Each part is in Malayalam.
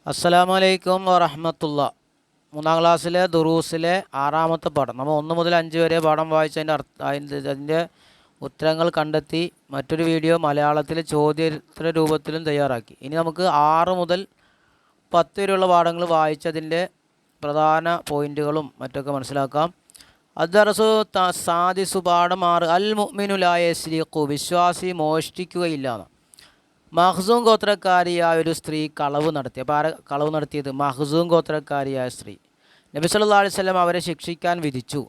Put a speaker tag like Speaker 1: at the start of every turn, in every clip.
Speaker 1: അസ്സലാമു അലൈക്കും വറഹ്മത്തുള്ളാ. മൂന്നാം ക്ലാസ്സിലെ ദുറൂസിലെ ആറാമത്തെ പാഠം. നമ്മൾ 1 മുതൽ 5 വരെ പാഠം വായിച്ചതിൻ്റെ അതിൻ്റെ ഉത്തരങ്ങൾ കണ്ടെത്തി മറ്റൊരു വീഡിയോ മലയാളത്തിൽ ചോദ്യോത്തര രൂപത്തിലും തയ്യാറാക്കി. ഇനി നമുക്ക് 6 മുതൽ 10 വരെയുള്ള പാഠങ്ങൾ വായിച്ചതിൻ്റെ പ്രധാന പോയിന്റുകളും മറ്റൊക്കെ മനസ്സിലാക്കാം. അദ്ദറസു സാദിസു പാഠം 6. അൽ മുഅ്മിനു ലാ യസ്രിഖു, വിശ്വാസി മോഷ്ടിക്കുകയില്ല. മഖ്സൂം ഗോത്രക്കാരിയായ ഒരു സ്ത്രീ കളവ് നടത്തി. അപ്പോൾ ആരെ കളവ് നടത്തിയത്? മഖ്സൂം ഗോത്രക്കാരിയായ സ്ത്രീ. നബി സല്ലല്ലാഹു അലൈഹി വസല്ലം അവരെ ശിക്ഷിക്കാൻ വിധിച്ചു.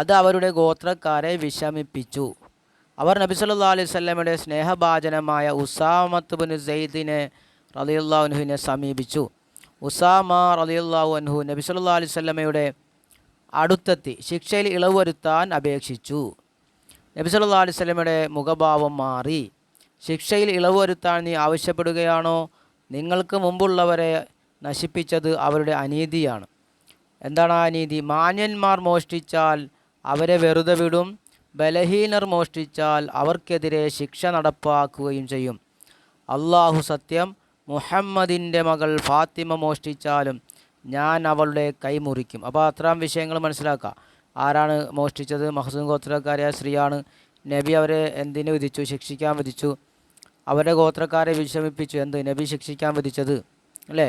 Speaker 1: അത് അവരുടെ ഗോത്രക്കാരെ വിഷമിപ്പിച്ചു. അവർ നബി സല്ലല്ലാഹു അലൈഹി വസല്ലമയുടെ സ്നേഹഭാജനമായ ഉസാമത്ത് ബിൻ സെയ്ദിനെ റളിയല്ലാഹു അൻഹുവിനെ സമീപിച്ചു. ഉസാമ റളിയല്ലാഹു അൻഹു നബി സല്ലല്ലാഹു അലൈഹി വസല്ലമയുടെ അടുത്തെത്തി ശിക്ഷയിൽ ഇളവ് വരുത്താൻ അപേക്ഷിച്ചു. നബി സല്ലല്ലാഹു അലൈഹി വസല്ലമയുടെ മുഖഭാവം മാറി. ശിക്ഷയിൽ ഇളവ് വരുത്താൻ നീ ആവശ്യപ്പെടുകയാണോ? നിങ്ങൾക്ക് മുമ്പുള്ളവരെ നശിപ്പിച്ചത് അവരുടെ അനീതിയാണ്. എന്താണ് ആ അനീതി? മാന്യന്മാർ മോഷ്ടിച്ചാൽ അവരെ വെറുതെ വിടും, ബലഹീനർ മോഷ്ടിച്ചാൽ അവർക്കെതിരെ ശിക്ഷ നടപ്പാക്കുകയും ചെയ്യും. അള്ളാഹു സത്യം, മുഹമ്മദിൻ്റെ മകൾ ഫാത്തിമ മോഷ്ടിച്ചാലും ഞാൻ അവളുടെ കൈ മുറിക്കും. അപ്പോൾ അത്തരം വിഷയങ്ങൾ മനസ്സിലാക്കുക. ആരാണ് മോഷ്ടിച്ചത്? മഖ്സൂം ഗോത്രക്കാരിയായ സ്ത്രീയാണ്. നബി അവരെ എന്തിനു വിധിച്ചു? ശിക്ഷിക്കാൻ വിധിച്ചു. അവരുടെ ഗോത്രക്കാരെ വിഷമിപ്പിച്ചു. എന്ത്? നബി ശിക്ഷിക്കാൻ വിധിച്ചത് അല്ലേ?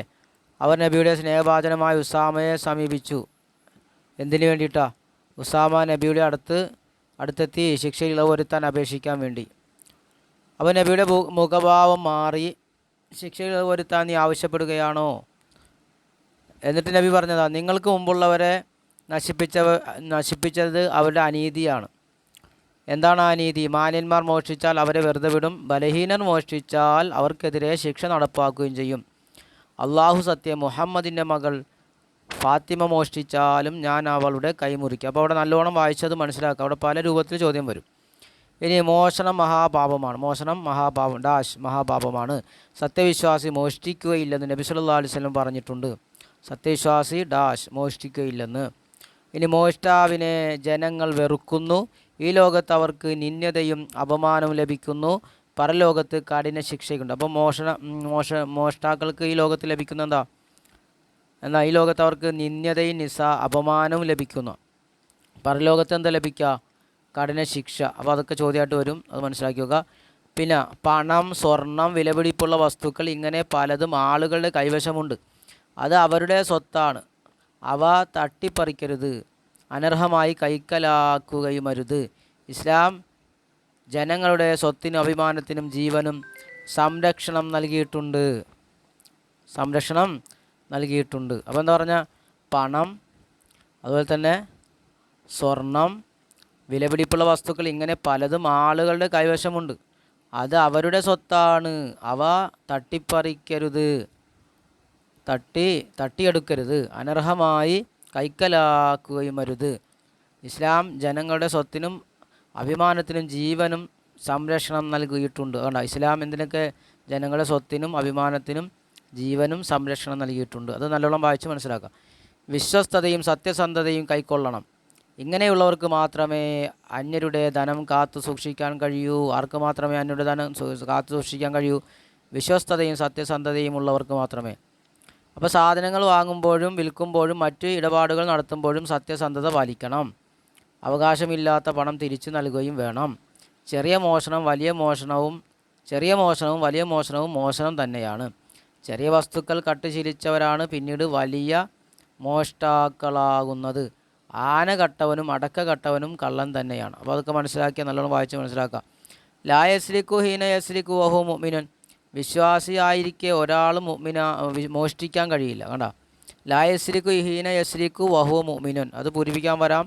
Speaker 1: അവർ നബിയുടെ സ്നേഹഭാജനമായ ഉസാമയെ സമീപിച്ചു. എന്തിനു വേണ്ടിയിട്ടാ? ഉസാമ നബിയുടെ അടുത്തെത്തി ശിക്ഷയിൽ ഇളവ് വരുത്താൻ അപേക്ഷിക്കാൻ വേണ്ടി. അപ്പോൾ നബിയുടെ മുഖഭാവം മാറി. ശിക്ഷയിൽ ഇളവ് വരുത്താൻ നീ ആവശ്യപ്പെടുകയാണോ? എന്നിട്ട് നബി പറഞ്ഞതാ, നിങ്ങൾക്ക് മുമ്പുള്ളവരെ നശിപ്പിച്ചത് അവരുടെ അനീതിയാണ്. എന്താണ് ആ നീതി? മാന്യന്മാർ മോഷ്ടിച്ചാൽ അവരെ വെറുതെ വിടും, ബലഹീനർ മോഷ്ടിച്ചാൽ അവർക്കെതിരെ ശിക്ഷ നടപ്പാക്കുകയും ചെയ്യും. അള്ളാഹു സത്യം, മുഹമ്മദിൻ്റെ മകൾ ഫാത്തിമ മോഷ്ടിച്ചാലും ഞാൻ അവളുടെ കൈമുറിക്കും. അപ്പോൾ അവിടെ നല്ലോണം വായിച്ചത് മനസ്സിലാക്കുക. അവിടെ പല രൂപത്തിൽ ചോദ്യം വരും. ഇനി മോഷണം മഹാപാപമാണ്. മോഷണം മഹാപാപം മഹാപാപമാണ്. സത്യവിശ്വാസി മോഷ്ടിക്കുകയില്ലെന്ന് നബി സല്ലല്ലാഹു അലൈഹി വസല്ലം പറഞ്ഞിട്ടുണ്ട്. സത്യവിശ്വാസി മോഷ്ടിക്കുകയില്ലെന്ന്. ഇനി മോഷ്ടാവിനെ ജനങ്ങൾ വെറുക്കുന്നു. ഈ ലോകത്ത് അവർക്ക് നിന്ദ്യതയും അപമാനവും ലഭിക്കുന്നു. പരലോകത്ത് കഠിന ശിക്ഷയുണ്ട്. അപ്പോൾ മോഷ്ടാക്കൾക്ക് ഈ ലോകത്ത് ലഭിക്കുന്ന എന്നാൽ ഈ ലോകത്ത് അവർക്ക് നിന്ദ്യതയും അപമാനവും ലഭിക്കുന്നു. പരലോകത്ത് എന്താ ലഭിക്കുക? കഠിന ശിക്ഷ. അപ്പോൾ അതൊക്കെ ചോദ്യമായിട്ട് വരും, അത് മനസ്സിലാക്കി വെക്കുക. പിന്നെ പണം, സ്വർണം, വിലപിടിപ്പുള്ള വസ്തുക്കൾ ഇങ്ങനെ പലതും ആളുകളുടെ കൈവശമുണ്ട്. അത് അവരുടെ സ്വത്താണ്. അവ തട്ടിപ്പറിക്കരുത്, അനർഹമായി കൈക്കലാക്കുകയും അരുത്. ഇസ്ലാം ജനങ്ങളുടെ സ്വത്തിനും അഭിമാനത്തിനും ജീവനും സംരക്ഷണം നൽകിയിട്ടുണ്ട്. അപ്പോൾ എന്താ പറഞ്ഞാൽ? പണം, അതുപോലെ തന്നെ സ്വർണം, വിലപിടിപ്പുള്ള വസ്തുക്കൾ ഇങ്ങനെ പലതും ആളുകളുടെ കൈവശമുണ്ട്. അത് അവരുടെ സ്വത്താണ്. അവ തട്ടിപ്പറിക്കരുത്, തട്ടിയെടുക്കരുത്, അനർഹമായി കൈക്കലാക്കുകയും അരുത്. ഇസ്ലാം ജനങ്ങളുടെ സ്വത്തിനും അഭിമാനത്തിനും ജീവനും സംരക്ഷണം നൽകിയിട്ടുണ്ട്. അതുകൊണ്ട് ഇസ്ലാം എന്തിനൊക്കെ? ജനങ്ങളുടെ സ്വത്തിനും അഭിമാനത്തിനും ജീവനും സംരക്ഷണം നൽകിയിട്ടുണ്ട്. അത് നല്ലോണം വായിച്ച് മനസ്സിലാക്കാം. വിശ്വസ്തതയും സത്യസന്ധതയും കൈക്കൊള്ളണം. ഇങ്ങനെയുള്ളവർക്ക് മാത്രമേ അന്യരുടെ ധനം കാത്തു സൂക്ഷിക്കാൻ കഴിയൂ. ആർക്ക് മാത്രമേ അന്യരുടെ ധനം കാത്തു സൂക്ഷിക്കാൻ കഴിയൂ? വിശ്വസ്തതയും സത്യസന്ധതയും ഉള്ളവർക്ക് മാത്രമേ. അപ്പോൾ സാധനങ്ങൾ വാങ്ങുമ്പോഴും വിൽക്കുമ്പോഴും മറ്റ് ഇടപാടുകൾ നടത്തുമ്പോഴും സത്യസന്ധത പാലിക്കണം. അവകാശമില്ലാത്ത പണം തിരിച്ചു നൽകുകയും വേണം. ചെറിയ മോഷണവും വലിയ മോഷണവും മോശനം തന്നെയാണ്. ചെറിയ വസ്തുക്കൾ കട്ടുശീലിച്ചവരാണ് പിന്നീട് വലിയ മോഷ്ടാക്കളാകുന്നത്. ആന കട്ടവനും അടക്ക കട്ടവനും കള്ളൻ തന്നെയാണ്. അപ്പോൾ അതൊക്കെ മനസ്സിലാക്കിയാൽ നല്ലോണം വായിച്ച് മനസ്സിലാക്കാം. ലാ യസ്രിഖു ഹീന യസ്രിഖു വഹു മുഅ്മിനുൻ, വിശ്വാസിയായിരിക്കെ ഒരാൾ മോഷ്ടിക്കാൻ കഴിയില്ല. കണ്ട, ലാ യസ്രിഖു ഹീന യസ്രിഖു വഹു മുഅ്മിനുൻ, അത് പൂരിപ്പിക്കാൻ വരാം.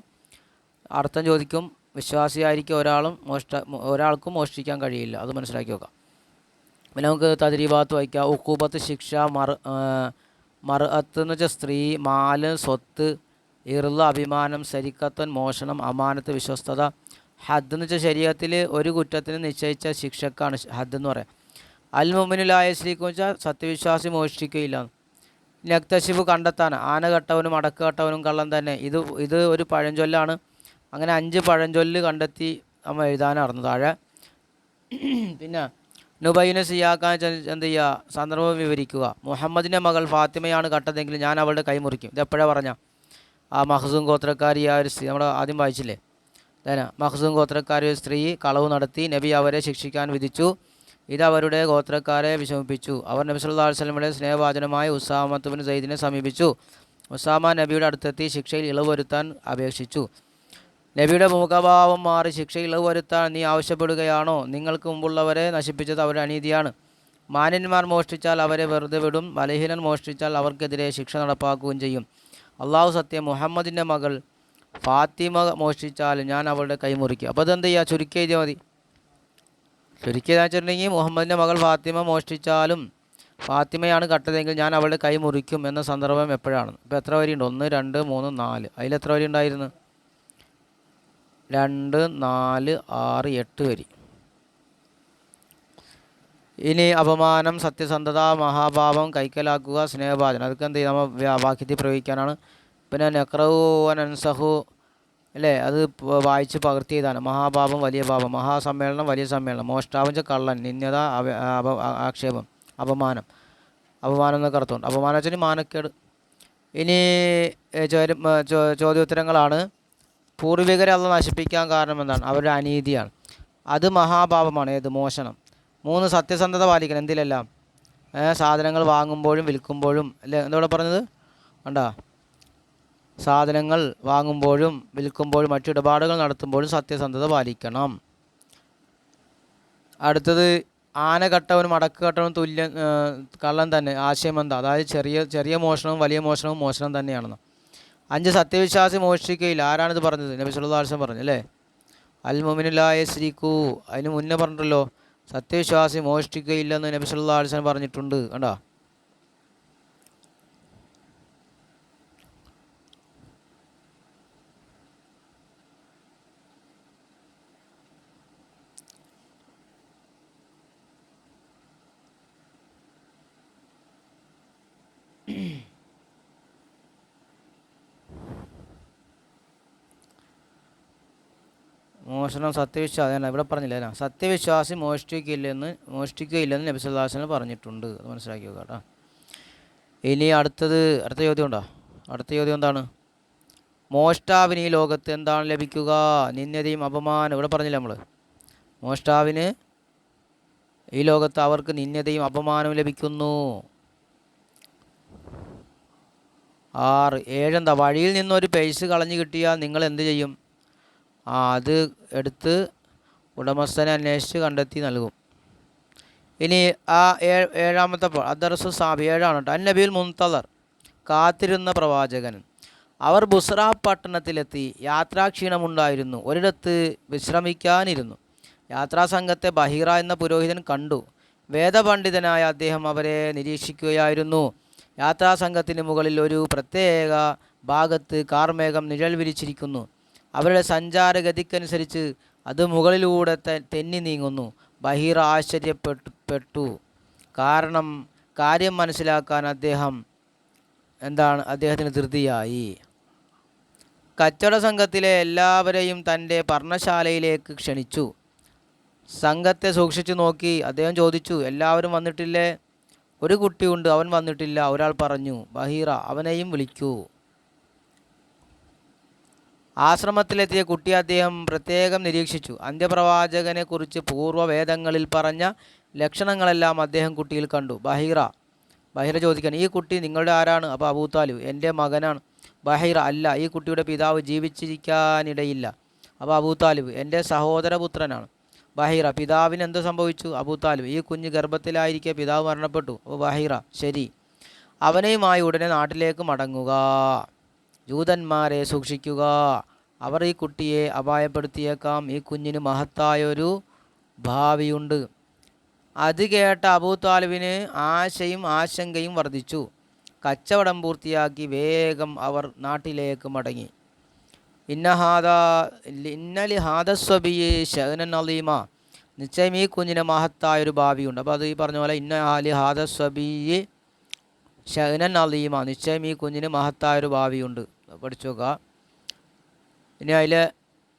Speaker 1: അർത്ഥം ചോദിക്കും. വിശ്വാസിയായിരിക്കെ ഒരാൾക്കും മോഷ്ടിക്കാൻ കഴിയില്ല. അത് മനസ്സിലാക്കി വെക്കാം. പിന്നെ നമുക്ക് തദ്രീബാത്ത് വായിക്കാം. ഉഖൂബത്ത് ശിക്ഷ, മർഅത്ത് എന്ന് വെച്ചാൽ സ്ത്രീ, മാല് സ്വത്ത്, ഇർള് അഭിമാനം, സരിക്കത്തൻ മോഷണം, അമാനത്ത് വിശ്വസ്തത. ഹദ് എന്ന് വെച്ചാൽ ശരീഅത്തിൽ ഒരു കുറ്റത്തിന് നിശ്ചയിച്ച ശിക്ഷക്കാണ് ഹദ് എന്ന് പറയാം. അൽ മുഅ്മിനു ലാ യസ്രിഖു എന്ന് വെച്ചാൽ സത്യവിശ്വാസി മോഷ്ടിക്കുകയില്ല. നക്തശിബ് കണ്ടെത്താൻ, ആന കട്ടവനും അടക്ക കട്ടവനും കള്ളൻ തന്നെ. ഇത് ഒരു പഴഞ്ചൊല്ലാണ്. അങ്ങനെ 5 പഴഞ്ചൊല്ല് കണ്ടെത്തി നമ്മൾ എഴുതാനായിരുന്നു താഴെ. പിന്നെ നുബൈനെ സിയാക്കാൻ എന്ത് ചെയ്യുക, സന്ദർഭം വിവരിക്കുക. മുഹമ്മദിൻ്റെ മകൾ ഫാത്തിമയാണ് കട്ടതെങ്കിൽ ഞാൻ അവളുടെ കൈ മുറിക്കും. ഇതെപ്പോഴാണ് പറഞ്ഞ ആ മഖ്സൂം ഗോത്രക്കാരി ആ ഒരു സ്ത്രീ നമ്മൾ ആദ്യം വായിച്ചില്ലേ, മഖ്സൂം ഗോത്രക്കാരി ഒരു സ്ത്രീ കളവ് നടത്തി, നബി അവരെ ശിക്ഷിക്കാൻ വിധിച്ചു. ഇത് അവരുടെ ഗോത്രക്കാരെ വിഷമിപ്പിച്ചു. അവർ നബി സല്ലല്ലാഹു അലൈഹി വസല്ലമയുടെ സ്നേഹവാചനമായ ഉസാമത്ത് ബിൻ സൈദിനെ സമീപിച്ചു. ഉസാമ നബിയുടെ അടുത്തെത്തി ശിക്ഷയിൽ ഇളവ് വരുത്താൻ അപേക്ഷിച്ചു. നബിയുടെ മുഖഭാവം മാറി, ശിക്ഷയിൽ ഇളവ് വരുത്താൻ നീ ആവശ്യപ്പെടുകയാണോ? നിങ്ങൾക്ക് മുമ്പുള്ളവരെ നശിപ്പിച്ചത് അവരുടെ അനീതിയാണ്. മാന്യന്മാർ മോഷ്ടിച്ചാൽ അവരെ വെറുതെ വിടും, ബലഹീനൻ മോഷ്ടിച്ചാൽ അവർക്കെതിരെ ശിക്ഷ നടപ്പാക്കുകയും ചെയ്യും. അള്ളാഹു സത്യം, മുഹമ്മദിൻ്റെ മകൾ ഫാത്തിമ മോഷ്ടിച്ചാൽ ഞാൻ അവളുടെ കൈ മുറിക്കും. അപ്പോൾ അതെന്ത് ചെയ്യുക, ചുരുക്കി എഴുതിയാൽ മതി. ചുരുക്കി വെച്ചിട്ടുണ്ടെങ്കിൽ മുഹമ്മദിൻ്റെ മകൾ ഫാത്തിമ മോഷ്ടിച്ചാലും ഫാത്തിമയാണ് കട്ടതെങ്കിൽ ഞാൻ അവളുടെ കൈ മുറിക്കും എന്ന സന്ദർഭം എപ്പോഴാണ്? ഇപ്പോൾ എത്ര വരി ഉണ്ട്? 1, 2, 3, 4. അതിലെത്ര വരി ഉണ്ടായിരുന്നു? 2, 4, 6, 8 വരി. ഇനി അപമാനം, സത്യസന്ധത, മഹാഭാവം, കൈക്കലാക്കുക, സ്നേഹഭാചനം, അതൊക്കെ എന്ത് ചെയ്യും, നമ്മൾ വാക്യത്തിൽ പ്രയോഗിക്കാനാണ്. പിന്നെ നെക്രഹു അനൻസഹു അല്ലേ, അത് വായിച്ച് പകർത്തിയതാണ്. മഹാപാപം, വലിയ പാപം, മഹാസമ്മേളനം, വലിയ സമ്മേളനം, മോഷ്ടാവം ചോദ്യത, നിന്ദത, ആക്ഷേപം, അപമാനം എന്നൊക്കെ അർത്ഥമുണ്ട്. അപമാനം വെച്ചാൽ മാനക്കേട്. ഇനി ചോദ്യോത്തരങ്ങളാണ്. പൂർവികരെ അള്ളാഹു നശിപ്പിക്കാൻ കാരണം എന്താണ്? അവരുടെ അനീതിയാണ്. അത് മഹാപാപമാണ്. ഏത്? മോഷണം. 3, സത്യസന്ധത പാലിക്കണം. എന്തിലെല്ലാം? സാധനങ്ങൾ വാങ്ങുമ്പോഴും വിൽക്കുമ്പോഴും അല്ലേ, എന്തോടെ പറഞ്ഞത് കണ്ടാ? സാധനങ്ങൾ വാങ്ങുമ്പോഴും വിൽക്കുമ്പോഴും മറ്റു ഇടപാടുകൾ നടത്തുമ്പോഴും സത്യസന്ധത പാലിക്കണം. അടുത്തത് ആന കട്ടവനും അടക്ക് കട്ടവനും തുല്യം കള്ളൻ തന്നെ. ആശയം എന്താ? അതായത് ചെറിയ മോഷണവും വലിയ മോഷണവും മോഷണം തന്നെയാണെന്ന്. 5, സത്യവിശ്വാസി മോഷ്ടിക്കുകയില്ല. ആരാണിത് പറഞ്ഞത്? നബി സല്ലല്ലാഹു അലൈഹി വസല്ലം പറഞ്ഞു അല്ലേ. അൽ മുഅ്മിനു ലാ യസ്രിഖു, അതിന് മുന്നേ പറഞ്ഞിട്ടല്ലോ സത്യവിശ്വാസി മോഷ്ടിക്കുകയില്ലെന്ന് നബി സല്ലല്ലാഹു അലൈഹി വസല്ലം പറഞ്ഞിട്ടുണ്ട്. കണ്ടോ? മോഷണം സത്യവിശ്വാസി ഇവിടെ പറഞ്ഞില്ല അല്ലേ. സത്യവിശ്വാസി മോഷ്ടിക്കുകയില്ലെന്ന് നബി സല്ലല്ലാഹു അലൈഹി വസല്ലം പറഞ്ഞിട്ടുണ്ട്. അത് മനസ്സിലാക്കി നോക്കുക കേട്ടോ. ഇനി അടുത്ത ചോദ്യം ഉണ്ടോ? അടുത്ത ചോദ്യം എന്താണ്? മോഷ്ടാവിന് ഈ ലോകത്ത് എന്താണ് ലഭിക്കുക? നിന്ദതയും അപമാനം. ഇവിടെ പറഞ്ഞില്ല നമ്മൾ, മോഷ്ടാവിന് ഈ ലോകത്ത് അവർക്ക് നിന്ദതയും അപമാനവും ലഭിക്കുന്നു. 6, 7 എന്താ? വഴിയിൽ നിന്നൊരു പൈസ കളഞ്ഞു കിട്ടിയാൽ നിങ്ങൾ എന്ത് ചെയ്യും? അത് എടുത്ത് ഉടമസ്ഥനെ അന്വേഷിച്ച് കണ്ടെത്തി നൽകും. ഇനി ആ 7ാമത്തെ അദർസു സാബി 7ആണ് കേട്ടോ. അന്നബിയുൽ മുൻതദർ, കാത്തിരുന്ന പ്രവാചകൻ. അവർ ബുസ്ര പട്ടണത്തിലെത്തി. യാത്രാക്ഷീണമുണ്ടായിരുന്നു. ഒരിടത്ത് വിശ്രമിക്കാനിരുന്നു. യാത്രാസംഘത്തെ ബഹീറ എന്ന പുരോഹിതൻ കണ്ടു. വേദപണ്ഡിതനായ അദ്ദേഹം അവരെ നിരീക്ഷിക്കുകയായിരുന്നു. യാത്രാസംഘത്തിന് മുകളിൽ ഒരു പ്രത്യേക ഭാഗത്ത് കാർമേഘം നിഴൽ വിരിച്ചിരിക്കുന്നു. അവരുടെ സഞ്ചാരഗതിക്കനുസരിച്ച് അത് മുകളിലൂടെ തെന്നി നീങ്ങുന്നു. ബഹീറ ആശ്ചര്യപ്പെട്ടു. കാരണം കാര്യം മനസ്സിലാക്കാൻ അദ്ദേഹത്തിന് ധൃതിയായി. കച്ചവട സംഘത്തിലെ എല്ലാവരെയും തൻ്റെ പർണശാലയിലേക്ക് ക്ഷണിച്ചു. സംഘത്തെ സൂക്ഷിച്ചു നോക്കി അദ്ദേഹം ചോദിച്ചു, എല്ലാവരും വന്നിട്ടില്ലേ? ഒരു കുട്ടിയുണ്ട്, അവൻ വന്നിട്ടില്ല. ഒരാൾ പറഞ്ഞു, ബഹീറ, അവനെയും വിളിക്കൂ. ആശ്രമത്തിലെത്തിയ കുട്ടിയെ അദ്ദേഹം പ്രത്യേകം നിരീക്ഷിച്ചു. അന്ത്യപ്രവാചകനെ കുറിച്ച് പൂർവ്വവേദങ്ങളിൽ പറഞ്ഞ ലക്ഷണങ്ങളെല്ലാം അദ്ദേഹം കുട്ടിയിൽ കണ്ടു. ബഹീറ ചോദിക്കാൻ, ഈ കുട്ടി നിങ്ങളുടെ ആരാണ്? അപ്പോൾ അബൂ താലിബ്, എൻ്റെ മകനാണ്. ബഹീറ, അല്ല, ഈ കുട്ടിയുടെ പിതാവ് ജീവിച്ചിരിക്കാനിടയില്ല. അപ്പോൾ അബൂ താലിബ്, എൻ്റെ സഹോദരപുത്രനാണ്. ബഹീറ, പിതാവിന് എന്ത് സംഭവിച്ചു? അബൂ താലിബ്, ഈ കുഞ്ഞ് ഗർഭത്തിലായിരിക്കെ പിതാവ് മരണപ്പെട്ടു. അപ്പോൾ ബഹീറ, ശരി, അവനെയുമായി ഉടനെ നാട്ടിലേക്ക് മടങ്ങുക. ജൂതന്മാരെ സൂക്ഷിക്കുക, അവർ ഈ കുട്ടിയെ അപായപ്പെടുത്തിയേക്കാം. ഈ കുഞ്ഞിന് മഹത്തായൊരു ഭാവിയുണ്ട്. അത് കേട്ട അബൂ താലിബിന് ആശങ്കയും വർദ്ധിച്ചു. കച്ചവടം പൂർത്തിയാക്കി വേഗം അവർ നാട്ടിലേക്ക് മടങ്ങി. ഇന്നലി ഹാദസ്വബിയെ ഷഅനൻ അലീമ, നിശ്ചയം ഈ കുഞ്ഞിന് മഹത്തായൊരു ഭാവിയുണ്ട്. അപ്പോൾ അത് ഈ പറഞ്ഞ പോലെ ഇന്നലി ഹാദസ്വബിയെ ഷഅനൻ അലീമ, നിശ്ചയം ഈ കുഞ്ഞിന് മഹത്തായൊരു ഭാവിയുണ്ട്. പഠിച്ചു നോക്കുക. ഇനി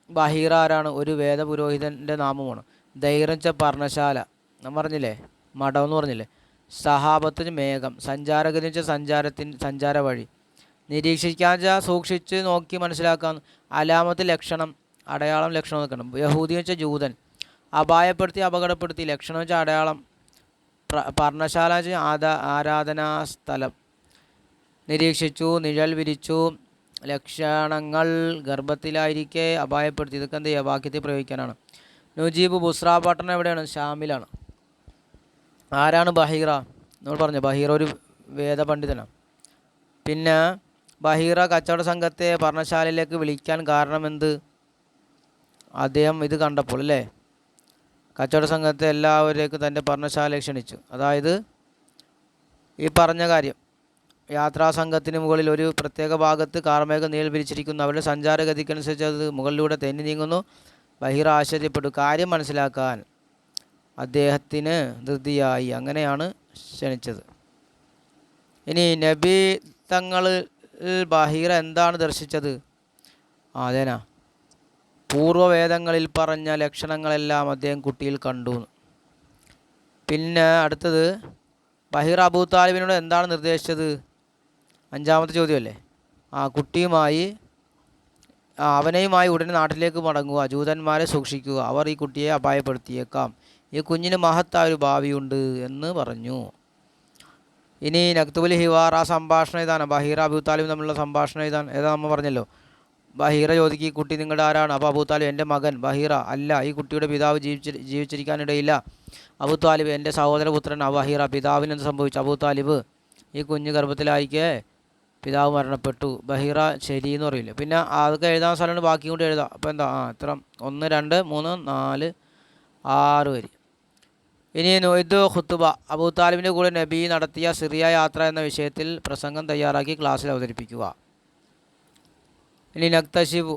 Speaker 1: ബഹീറ ആരാണ്? ഒരു വേദപുരോഹിതൻ്റെ നാമമാണ്. ദൈറച്ച പർണശാല, ഞാൻ പറഞ്ഞില്ലേ മടം എന്ന് പറഞ്ഞില്ലേ. സഹാബത്തിന് മേഘം, സഞ്ചാരഗതി എന്ന് വെച്ചാൽ സഞ്ചാര വഴി. നിരീക്ഷിക്കാൻ വെച്ചാൽ സൂക്ഷിച്ച് നോക്കി മനസ്സിലാക്കാൻ. അലാമത്ത് ലക്ഷണം, അടയാളം ലക്ഷണം നോക്കണം. യഹൂദി എന്ന് വെച്ചാൽ ജൂതൻ, അപായപ്പെടുത്തി അപകടപ്പെടുത്തി. ലക്ഷണം വെച്ചാൽ അടയാളം. പർണശാല വെച്ചാൽ ആരാധനാ സ്ഥലം. നിരീക്ഷിച്ചു, നിഴൽ വിരിച്ചു. ലക്ഷണങ്ങൾ ഗർഭത്തിലായിരിക്കെ അപായപ്പെടുത്തി. ഇതൊക്കെ എന്ത് ചെയ്യുക, വാക്യത്തിൽ പ്രയോഗിക്കാനാണ്. നുജീബ് ബുസ്ര പട്ടണം എവിടെയാണ്? ഷാമിലാണ്. ആരാണ് ബഹീറ? നമ്മൾ പറഞ്ഞു ബഹീറ ഒരു വേദപണ്ഡിതനാണ്. പിന്നെ ബഹീറ കച്ചവട സംഘത്തെ പർണശാലയിലേക്ക് വിളിക്കാൻ കാരണമെന്ത്? അദ്ദേഹം ഇത് കണ്ടപ്പോൾ അല്ലേ, കച്ചവട സംഘത്തെ എല്ലാവരേക്കും തൻ്റെ പർണശാലയെ ക്ഷണിച്ചു. അതായത് ഈ പറഞ്ഞ കാര്യം, യാത്രാസംഘത്തിന് മുകളിൽ ഒരു പ്രത്യേക ഭാഗത്ത് കാർമേഘം നീൾ വിരിച്ചിരിക്കുന്നു. അവരുടെ സഞ്ചാരഗതിക്കനുസരിച്ച് അത് മുകളിലൂടെ തെന്നി നീങ്ങുന്നു. ബഹീറ ആശ്ചര്യപ്പെട്ടു. കാര്യം മനസ്സിലാക്കാൻ അദ്ദേഹത്തിന് ധൃതിയായി. അങ്ങനെയാണ് ക്ഷണിച്ചത്. ഇനി നബി തങ്ങൾ ബഹീറ എന്താണ് ദർശിച്ചത്? അതേനാ പൂർവ്വവേദങ്ങളിൽ പറഞ്ഞ ലക്ഷണങ്ങളെല്ലാം അദ്ദേഹം കുട്ടിയിൽ കണ്ടു. പിന്നെ അടുത്തത് ബഹീറ അബൂ താലിബിനോട് എന്താണ് നിർദ്ദേശിച്ചത്? അഞ്ചാമത്തെ ചോദ്യമല്ലേ. കുട്ടിയുമായി അവനെയുമായി ഉടനെ നാട്ടിലേക്ക് മടങ്ങുക, ജൂതന്മാരെ സൂക്ഷിക്കുക, അവർ ഈ കുട്ടിയെ അപായപ്പെടുത്തിയേക്കാം, ഈ കുഞ്ഞിന് മഹത്തായ ഒരു ഭാവിയുണ്ട് എന്ന് പറഞ്ഞു. ഇനി നക്തുബുൽ ഹിവാർ, ആ സംഭാഷണം ഇതാണ്. ബഹീറ അബൂ താലിബ് തമ്മിലുള്ള സംഭാഷണം ഇതാണ്. ഏതാ നമ്മൾ പറഞ്ഞല്ലോ. ബഹീറ ചോദിക്കും, ഈ കുട്ടി നിങ്ങളുടെ ആരാണ്? അപ്പോൾ അബൂ താലിബ്, എൻ്റെ മകൻ. ബഹീറ, അല്ല, ഈ കുട്ടിയുടെ പിതാവ് ജീവിച്ചിരിക്കാനിടയില്ല. അബൂ താലിബ്, എൻ്റെ സഹോദരപുത്രൻ. ബഹീറ, പിതാവിന് എന്ത് സംഭവിച്ചു? അബൂ താലിബ്, ഈ കുഞ്ഞ് ഗർഭത്തിലായിക്കേ പിതാവ് മരണപ്പെട്ടു. ബഹീറ ശരി എന്ന് പറയില്ല. പിന്നെ അതൊക്കെ എഴുതാൻ സ്ഥലമാണ്, ബാക്കി കൊണ്ട് എഴുതാം. അപ്പോൾ എന്താ ഇത്ര 1 2 3 4 6 വരി. ഇനി ഇത് ഖുത്തുബ. അബൂ താലിബിൻ്റെ കൂടെ നബി നടത്തിയ സിറിയ യാത്ര എന്ന വിഷയത്തിൽ പ്രസംഗം തയ്യാറാക്കി ക്ലാസ്സിൽ അവതരിപ്പിക്കുക. ഇനി നക്തശിബു,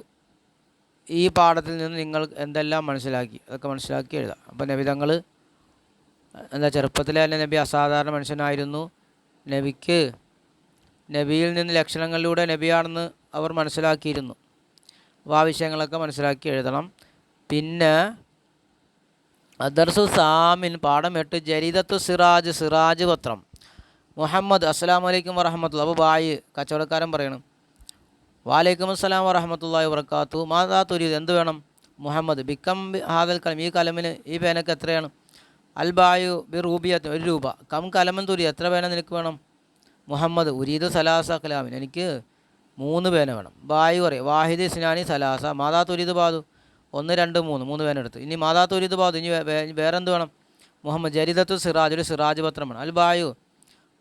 Speaker 1: ഈ പാഠത്തിൽ നിന്ന് നിങ്ങൾ എന്തെല്ലാം മനസ്സിലാക്കി, അതൊക്കെ മനസ്സിലാക്കി എഴുതാം. അപ്പോൾ നബി തങ്ങൾ ചെറുപ്പത്തിലെ തന്നെ നബി അസാധാരണ മനുഷ്യനായിരുന്നു. നബിയിൽ നിന്ന് ലക്ഷണങ്ങളിലൂടെ നബിയാണെന്ന് അവർ മനസ്സിലാക്കിയിരുന്നു. അപ്പോൾ ആ വിഷയങ്ങളൊക്കെ മനസ്സിലാക്കി എഴുതണം. പിന്നെ അദർസു സാമിൻ, പാഠം 8, ജരീദത്തു സിറാജ്, സിറാജ് പത്രം. മുഹമ്മദ്, അസ്സലാമു അലൈക്കും വറഹമത്തുള്ള. അപ്പോൾ ബായി കച്ചവടക്കാരൻ പറയണം, വാലൈക്കും അസ്സലാം വറഹമത്തുള്ളാഹി വബറകാത്തു. മാതാ തുരീദ്, എന്ത് വേണം? മുഹമ്മദ്, ബിക്കം ഹാദൽ കലം, ഈ കലമിന്, ഈ പേനക്ക് എത്രയാണ്? അൽ ബായു ബി റൂബിയത്ത്, 1 രൂപ. കം കലമൻ തുരി, എത്ര പേന നിനക്ക് വേണം? മുഹമ്മദ്, ഉരീദ് സലാസ കലാമിൻ, എനിക്ക് 3 പേന വേണം. ബായു പറയും, വാഹിദ് സിനാനി സലാസ. മാതാ തുരീദ് ബാദു, 1 2 3 പേന എടുത്തു. ഇനി മാതാ തുരീദ് ബാദു, ഇനി വേറെന്ത് വേണം? മുഹമ്മദ്, ജരീദത്തു സിറാജ്, ഒരു സിറാജ് പത്രമാണ്. അൽ ബായു,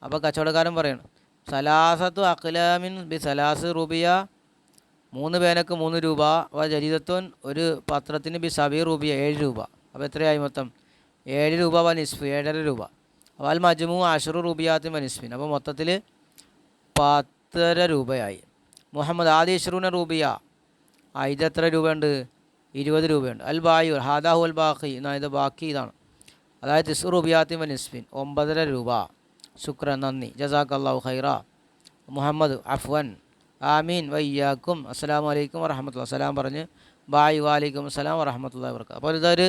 Speaker 1: അപ്പോൾ കച്ചവടക്കാരൻ പറയണം, സലാസത്തു അഖ്ലാമിൻ ബി സലാസ് റൂബിയ, 3 പേനക്ക് 3 രൂപ. ജരീദത്തുൻ, ഒരു പത്രത്തിന് ബി സബീർ റൂബിയ, 7 രൂപ. അപ്പോൾ എത്രയായി മൊത്തം? 7 രൂപ നിസ്ഫ്, 7.5 രൂപ. അപ്പോൾ അൽ മജ്മു 10 റൂബിയാത്തിൻ നിസ്ഫിൻ, അപ്പോൾ മൊത്തത്തിൽ 10.5 രൂപയായി. മുഹമ്മദ്, ആദി 20 റൂബിയ, ഇത് എത്ര രൂപയുണ്ട്? 20 രൂപയുണ്ട്. അൽ ബായു ഹാദാഹു അൽ ബാഖി, ഇത് ബാക്കി ഇതാണ്. അതായത് 10 റൂബിയാത്തിൻ നിസ്ഫിൻ, 9.5 രൂപ. ശുക്രൻ, നന്ദി, ജസാക്കല്ലാഹു ഖൈറ. മുഹമ്മദ്, അഫ്വൻ, ആമീൻ വയ്യാക്കും, അസ്സലാമു അലൈക്കും വറഹമത്തുള്ള. സലാം പറഞ്ഞ് ബായ്, വാലൈക്കും അസ്സലാം വറഹമത്തുള്ളാഹി വബറകാതുഹു. അപ്പോൾ ഇതൊരു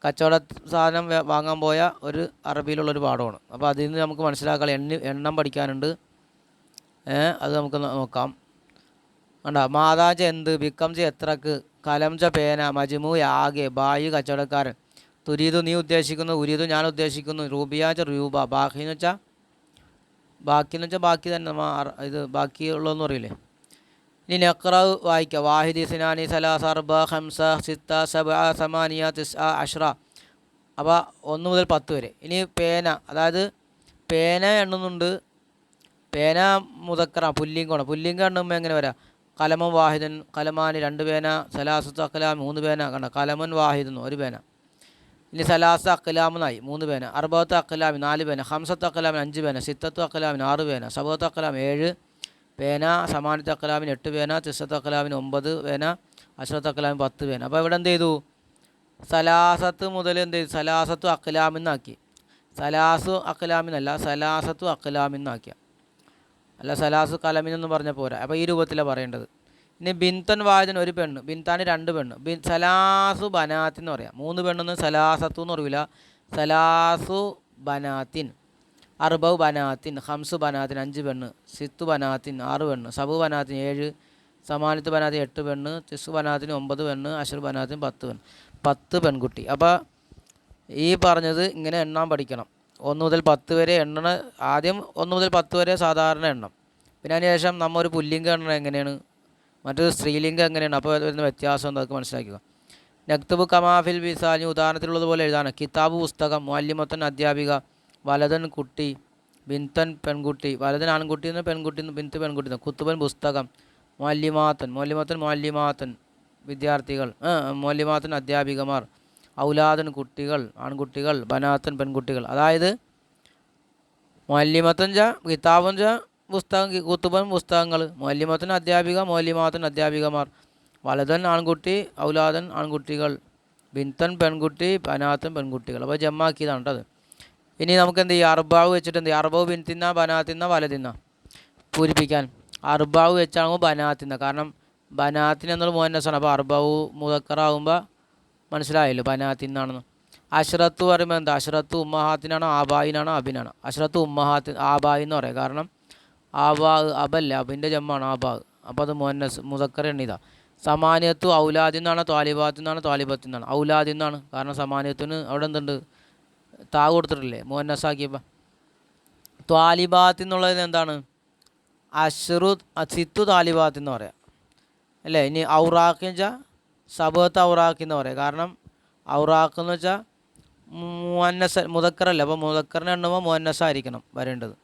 Speaker 1: കച്ചവട സാധനം വാങ്ങാൻ പോയ ഒരു അറബിയിലുള്ളൊരു പാഠമാണ്. അപ്പോൾ അതിൽ നിന്ന് നമുക്ക് മനസ്സിലാക്കാൻ എണ്ണം പഠിക്കാനുണ്ട്. അത് നമുക്ക് നോക്കാം. വേണ്ട, മാതാജ എന്ത്, ബിക്കംജ എത്രക്ക്, കലംജ പേന, മജ്മു ആകെ, ബായി കച്ചവടക്കാരൻ, തുരീദു നീ ഉദ്ദേശിക്കുന്നു, ഉരീദു ഞാൻ ഉദ്ദേശിക്കുന്നു, റൂബിയാജ രൂപ, ബാക്കി എന്ന് വെച്ചാൽ ബാക്കി തന്നെ, ഇത് ബാക്കിയുള്ളതെന്ന് പറയില്ലേ. ഇനി നഖ്റ വായിക്കുക. വാഹിദി സിനാനി സലാസ അർബ ഖംസ സിത്ത സബ സമാനിയ തിസ്അ അഷ്റ. അപ്പോൾ 1 മുതൽ 10 വരെ. ഇനി പേന, അതായത് പേന എണ്ണുന്നുണ്ട്. പേന മുദക്കറ, പുല്ലിംഗമാണ്. പുല്ലിംഗം എണ്ണുമ്പോൾ എങ്ങനെ വരാം? കലമൻ വാഹിദൻ, കലമാനി 2 പേന, സലാസത്ത് അഖലാം 3 പേന. കണ്ട, കലമൻ വാഹിദൻ 1 പേന. ഇനി സലാസ അഖലാമെന്നായി 3 പേന. അർബത്ത് അഖലാമി 4 പേന. ഹംസത്ത് അഖലാമിന് 5 പേന. സിത്തത്ത് അഖലാമിന് 6 പേന. സബത്ത് അഖലാം 7 പേന. സമാനത്ത് അഖലാമിന് 8 പേന. തിസ്സത്ത് അഖലാമിന് 9 പേന. അശ്രത്ത് അഖലാമിന് 10 പേന. അപ്പോൾ ഇവിടെ എന്ത് ചെയ്തു? സലാസത്ത് മുതൽ എന്ത് ചെയ്തു? സലാസത്തു അഖലാമിന്നാക്കി. സലാസു അഖലാമിന്നല്ല, സലാസത്തു അഖലാമിന്നാക്കിയ. അല്ല, സലാസു കലമിനെന്ന് പറഞ്ഞാൽ പോരാ. അപ്പോൾ ഈ രൂപത്തിലാണ് പറയേണ്ടത്. ഇനി ബിൻതൻ വാഹിദൻ 1 പെണ്ണ്, ബിൻതാന് 2 പെണ്ണ്. സലാസു ബനാത്ത് എന്ന് പറയാം. 3 പെണ്ണെന്ന് സലാസത്തു എന്ന് പറയില്ല, സലാസു ബനാത്തിൻ, അർബൗ ബനാത്തിൻ, ഹംസു ബനാത്തിൻ 5 പെണ്ണ്, സിത്തു ബനാത്തിൻ 6 പെണ്ണ്, സബു ബനാത്തിൻ 7, സമാനത്ത് ബനാത്തിൻ 8 പെണ്ണ്, തിസു ബനാത്തിന് 9 പെണ്ണ്, അഷർ ബനാത്തിന് 10 പെണ്ണ്, 10 പെൺകുട്ടി. അപ്പോൾ ഈ പറഞ്ഞത് ഇങ്ങനെ എണ്ണാൻ പഠിക്കണം. 1 മുതൽ 10 വരെ എണ്ണണ. ആദ്യം 1 മുതൽ 10 വരെ സാധാരണ എണ്ണം. പിന്നെ അതിന് ശേഷം നമ്മൾ ഒരു പുല്ലിംഗം എണ്ണണം എങ്ങനെയാണ്, മറ്റൊരു സ്ത്രീലിംഗം എങ്ങനെയാണ്, അപ്പോൾ വരുന്ന വ്യത്യാസം എന്തൊക്കെ മനസ്സിലാക്കുക. നക്തബ് കമാഫിൽ ബിസാലി, ഉദാഹരണത്തിലുള്ളതുപോലെ എഴുതാണ്. കിതാബ് പുസ്തകം, മുഅല്ലിമത്തൻ അധ്യാപിക, വലതൻ കുട്ടി, ബിൻതൻ പെൺകുട്ടി, വലതൻ ആൺകുട്ടി എന്ന് പെൺകുട്ടി, ബിന്ത് പെൺകുട്ടി, കുത്തുബൻ പുസ്തകം, മുഅല്ലിമാത്തൻ വിദ്യാർത്ഥികൾ, മുഅല്ലിമാത്തൻ അധ്യാപികമാർ, ഔലാദൻ കുട്ടികൾ ആൺകുട്ടികൾ, ബനാത്തൻ പെൺകുട്ടികൾ. അതായത് മുഅല്ലിമത്തൻ കിതാബൻ പുസ്തകം, കുത്തുബൻ പുസ്തകങ്ങൾ, മുഅല്ലിമത്തൻ അധ്യാപിക, മുഅല്ലിമാത്തൻ അധ്യാപികമാർ, വലതൻ ആൺകുട്ടി, ഔലാദൻ ആൺകുട്ടികൾ, ബിൻതൻ പെൺകുട്ടി, ബനാത്തൻ പെൺകുട്ടികൾ. അപ്പോൾ ജമ്മാക്കിയതാണ് കേട്ടത്. ഇനി നമുക്ക് എന്ത് ചെയ്യുക, അർബാവ് വെച്ചിട്ട് എന്ത് ചെയ്യുക, അർബാവ് ബിൻതിന്ന ബനാത്തിന്ന വലതിന്ന പൂരിപ്പിക്കാൻ. അർബാവ് വെച്ചാകുമ്പോൾ ബനാത്തിന്ന, കാരണം ബനാത്തിന് എന്നുള്ള മുഅന്നസാണ്. അപ്പോൾ അർബാവ് മുദക്കറാകുമ്പോൾ മനസ്സിലായല്ലോ ബനാത്തിന്നാണെന്ന്. അഷ്റത്ത് പറയുമ്പോൾ എന്താ, അഷ്റത്ത് ഉമ്മഹാത്തിനാണോ ആബായിനാണോ അബിനാണോ? അഷ്റത്ത് ഉമ്മഹാത്ത് ആബായി എന്ന് പറയാം. കാരണം ആബാ അബല്ല, അബിൻ്റെ ജമ്മാണ് ആബാ. അപ്പോൾ അത് മുഅന്നസ് മുദക്കർ എണ്ണീതാ. സമാനിയത്തു ഔലാദിൽ നിന്നാണ്, ത്വാലിബാത്തിൽ നിന്നാണ്, ത്വാലിബത്തിൽ നിന്നാണ്? ഔലാദിൽ നിന്നാണ്. കാരണം സമാനിയത്തിന് അവിടെ എന്തുണ്ട്, താ കൊടുത്തിട്ടില്ലേ മുഅന്നസാക്കിയപ്പോൾ. ത്വാലിബാത്തിൽ നിന്നുള്ളത് എന്താണ്, സിത്തു താലിബാത്ത് എന്ന് പറയാം അല്ലേ. ഇനി ഔറാഖ് എന്ന് വെച്ചാൽ സബത്ത് ഔറാഖ് എന്ന് പറയാം. കാരണം ഔറാഖ് എന്ന് വെച്ചാൽ മുദക്കറല്ല. അപ്പോൾ മുദക്കറിനെ എണ്ണുമ്പോൾ മുഅന്നസായിരിക്കണം വരേണ്ടത്.